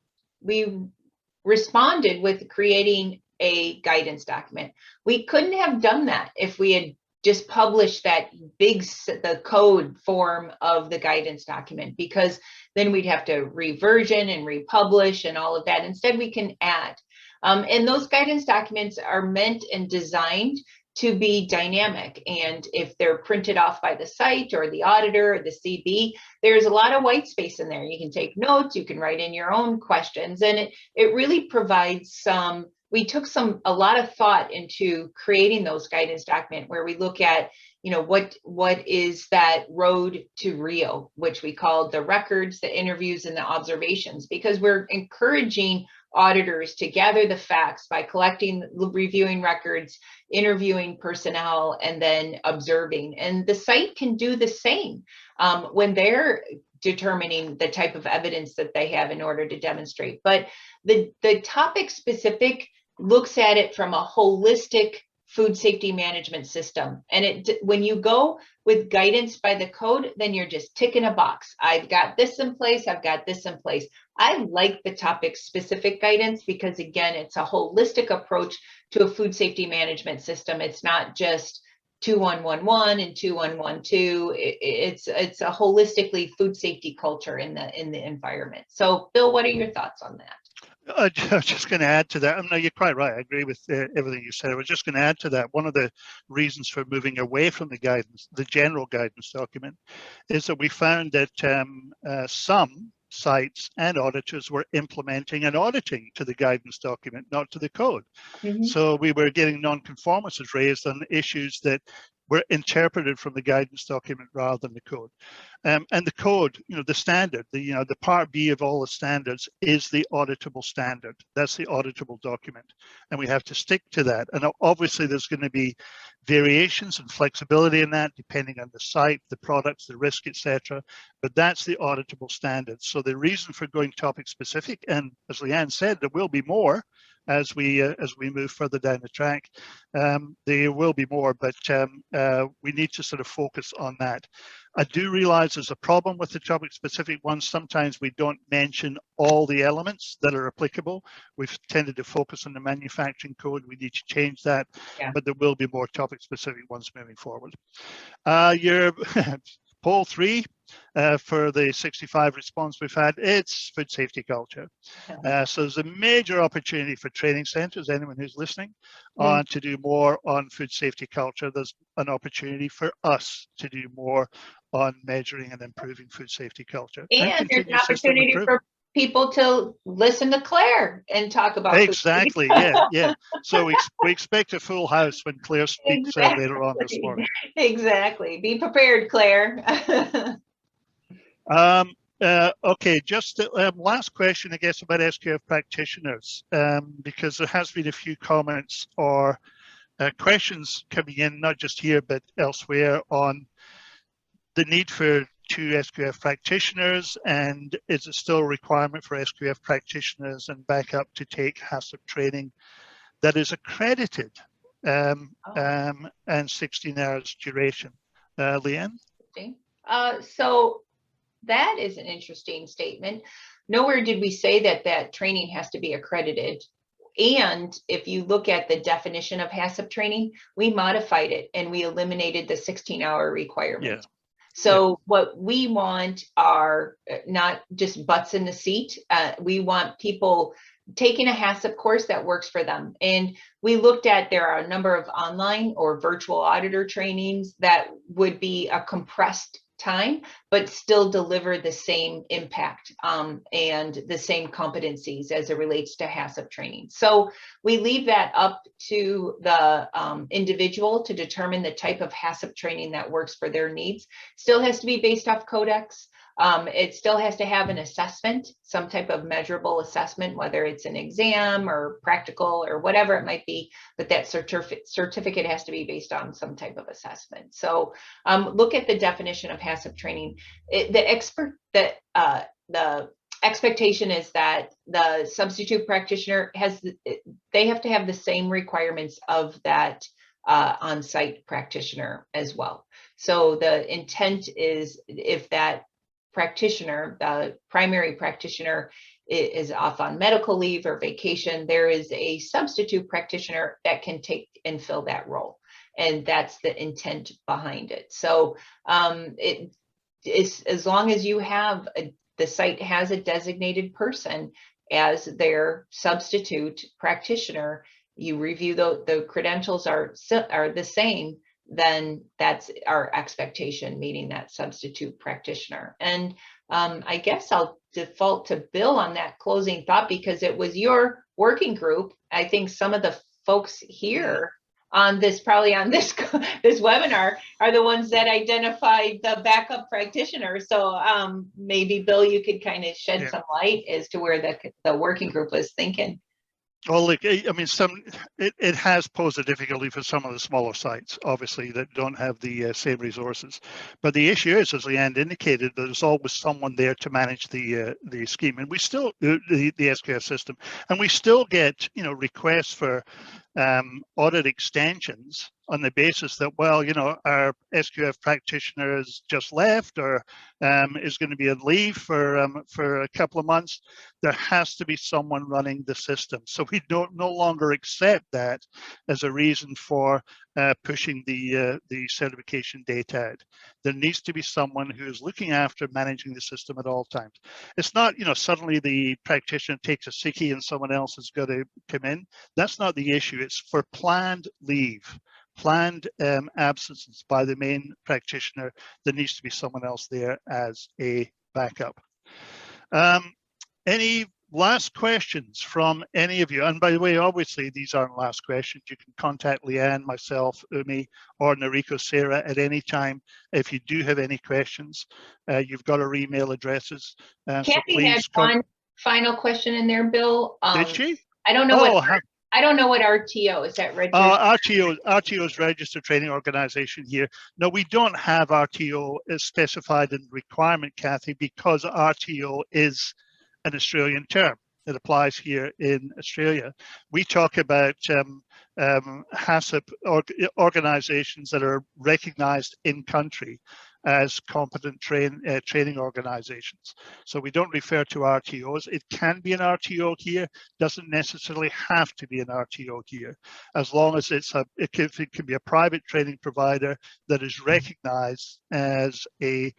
responded with creating a guidance document. We couldn't have done that if we had just published that the code form of the guidance document, because then we'd have to reversion and republish and all of that. Instead, we can add. And those guidance documents are meant and designed to be dynamic. And if they're printed off by the site or the auditor or the CB, there's a lot of white space in there. You can take notes, you can write in your own questions, and it really provides some. We took a lot of thought into creating those guidance document where we look at, you know, what is that road to Rio, which we called the records, the interviews, and the observations, because we're encouraging auditors to gather the facts by collecting, reviewing records, interviewing personnel, and then observing. And the site can do the same when they're determining the type of evidence that they have in order to demonstrate. But the topic specific looks at it from a holistic food safety management system. And when you go with guidance by the code, then you're just ticking a box. I've got this in place, I've got this in place. I like the topic specific guidance because, again, it's a holistic approach to a food safety management system. It's not just 2111 and 2112. It's a holistically food safety culture in the environment. So, Bill, what are your thoughts on that? I was just going to add to that. No, you're quite right. I agree with everything you said. I was just going to add to that. One of the reasons for moving away from the guidance, the general guidance document, is that we found that some sites and auditors were implementing and auditing to the guidance document, not to the code. Mm-hmm. So we were getting non-conformances raised on issues that were interpreted from the guidance document rather than the code. And the code, you know, the standard, the part B of all the standards is the auditable standard. That's the auditable document. And we have to stick to that. And obviously there's going to be variations and flexibility in that depending on the site, the products, the risk, etc. But that's the auditable standard. So the reason for going topic specific, and as LeAnn said, there will be more as we move further down the track. There will be more, but we need to sort of focus on that. I do realize there's a problem with the topic specific ones. Sometimes we don't mention all the elements that are applicable. We've tended to focus on the manufacturing code. We need to change that, but there will be more topic specific ones moving forward. Your poll 3 for the 65 response we've had, it's food safety culture. So there's a major opportunity for training centers, anyone who's listening, to do more on food safety culture. There's an opportunity for us to do more on measuring and improving food safety culture. And there's an opportunity for people to listen to Claire and talk about exactly. Yeah. So we expect a full house when Claire speaks later on this morning. Exactly. Be prepared, Claire. Okay, just last question, I guess, about SQF practitioners, because there has been a few comments or questions coming in, not just here, but elsewhere, on the need for 2 SQF practitioners, and is it still a requirement for SQF practitioners and backup to take HACCP training that is accredited and 16 hours duration? LeAnn? So that is an interesting statement. Nowhere did we say that training has to be accredited. And if you look at the definition of HACCP training, we modified it and we eliminated the 16-hour requirement. Yeah. So what we want are not just butts in the seat. We want people taking a HACCP course that works for them. And we looked at, there are a number of online or virtual auditor trainings that would be a compressed time, but still deliver the same impact and the same competencies as it relates to HACCP training. So we leave that up to the individual to determine the type of HACCP training that works for their needs. Still has to be based off Codex. It still has to have an assessment, some type of measurable assessment, whether it's an exam or practical or whatever it might be, but that certificate has to be based on some type of assessment. So look at the definition of HACCP training. The expectation is that the substitute practitioner they have to have the same requirements of that on-site practitioner as well. So the intent is if that practitioner, the primary practitioner, is off on medical leave or vacation, there is a substitute practitioner that can take and fill that role. And that's the intent behind it. So it is, as long as you have the site has a designated person as their substitute practitioner, you review the credentials are the same, then that's our expectation, meeting that substitute practitioner. And I guess I'll default to Bill on that closing thought, because it was your working group. I think some of the folks here on this, probably on this webinar, are the ones that identified the backup practitioner. So maybe Bill, you could kind of shed some light as to where the working group was thinking. Well, look, I mean, it has posed a difficulty for some of the smaller sites, obviously, that don't have the same resources. But the issue is, as LeAnn indicated, there's always someone there to manage the scheme, and we still the SQF system, and we still get requests for audit extensions on the basis that, well, our SQF practitioner has just left or is going to be on leave for a couple of months. There has to be someone running the system. So we no longer accept that as a reason for pushing the certification date out. There needs to be someone who is looking after managing the system at all times. It's not, suddenly the practitioner takes a sickie and someone else has got to come in. That's not the issue. It's for planned leave. Planned absences by the main practitioner. There needs to be someone else there as a backup. Any last questions from any of you? And by the way, obviously, these aren't last questions. You can contact LeAnn, myself, Umi, or Noriko Sarah at any time if you do have any questions. You've got our email addresses. Kathy so please had one final question in there, Bill. Did she? I don't know I don't know what RTO is. That registered? RTO is Registered Training Organization here. No, we don't have RTO specified in the requirement, Kathy, because RTO is an Australian term. It applies here in Australia. We talk about HACCP organizations that are recognized in country as competent training organizations. So we don't refer to RTOs. It can be an RTO here, doesn't necessarily have to be an RTO here, as long as it can be a private training provider that is recognized as a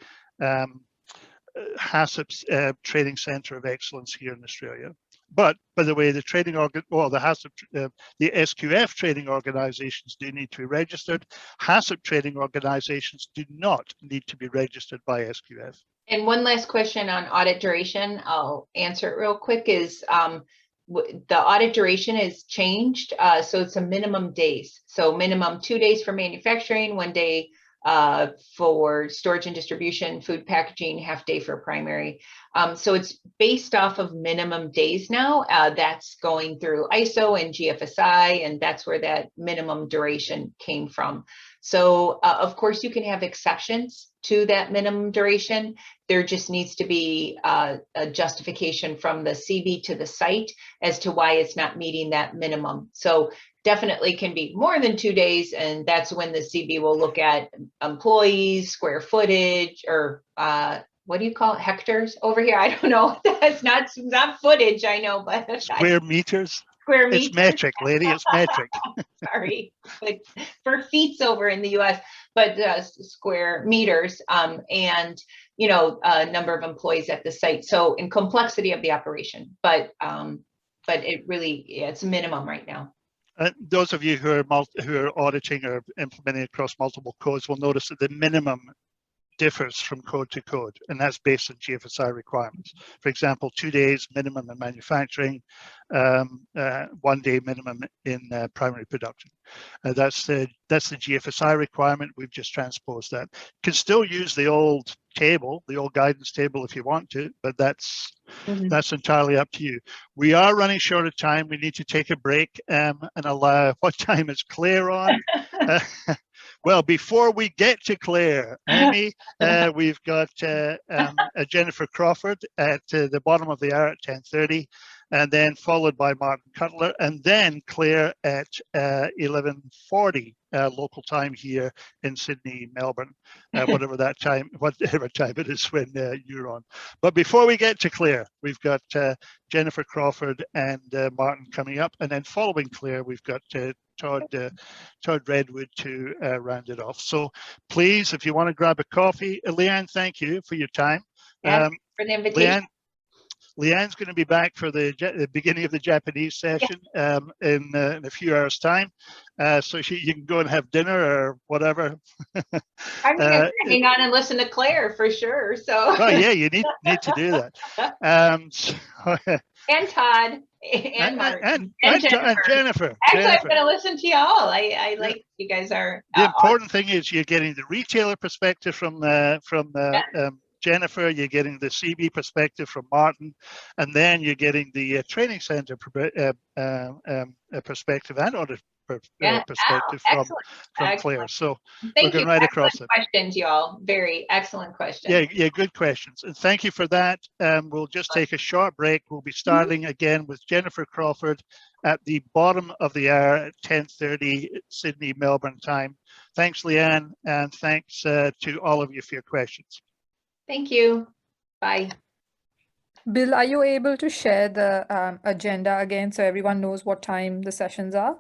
HACCP training center of excellence here in Australia. But by the way, the SQF training organizations do need to be registered. HACCP training organizations do not need to be registered by SQF. And one last question on audit duration, I'll answer it real quick, is the audit duration is changed. So it's a minimum days. So minimum 2 days for manufacturing, 1 day for storage and distribution, food packaging, half day for primary. So it's based off of minimum days now. That's going through ISO and GFSI, and that's where that minimum duration came from. So of course you can have exceptions to that minimum duration. There just needs to be a justification from the CB to the site as to why it's not meeting that minimum. So definitely can be more than 2 days, and that's when the CB will look at employees, square footage, or what do you call it, hectares over here? I don't know. That's not footage, I know, but square meters. Square meters. It's metric, lady. It's metric. Sorry, but for feet over in the U.S., but square meters, and number of employees at the site. So in complexity of the operation, but it really, it's minimum right now. Those of you who are auditing or implementing across multiple codes will notice that the minimum differs from code to code, and that's based on GFSI requirements. For example, 2 days minimum in manufacturing, 1 day minimum in primary production. That's the GFSI requirement. We've just transposed that. You can still use the old table, the old guidance table if you want to, but that's entirely up to you. We are running short of time. We need to take a break and allow what time is Claire on. Well, before we get to Claire, Amy, we've got Jennifer Crawford at the bottom of the hour at 10:30, and then followed by Martin Cutler, and then Claire at 11:40 local time here in Sydney, Melbourne, whatever time it is when you're on. But before we get to Claire, we've got Jennifer Crawford and Martin coming up, and then following Claire, we've got Todd Redwood to round it off. So please, if you want to grab a coffee, LeAnn, thank you for your time. Yeah, for the invitation. LeAnn's going to be back for the beginning of the Japanese session in a few hours' time. So you can go and have dinner or whatever. I'm going to hang on and listen to Claire for sure. So. Well, yeah, you need to do that. And Todd and Martin and Jennifer. Actually, I'm going to listen to y'all. I like you guys are. The important thing is you're getting the retailer perspective from Jennifer, you're getting the CB perspective from Martin, and then you're getting the training center perspective and audit perspective from Claire. So we're going right across it. Questions, y'all. Very excellent questions. Yeah, good questions. And thank you for that. We'll just take a short break. We'll be starting again with Jennifer Crawford at the bottom of the hour at 10:30 Sydney, Melbourne time. Thanks, LeAnn, and thanks to all of you for your questions. Thank you. Bye. Bill, are you able to share the agenda again so everyone knows what time the sessions are?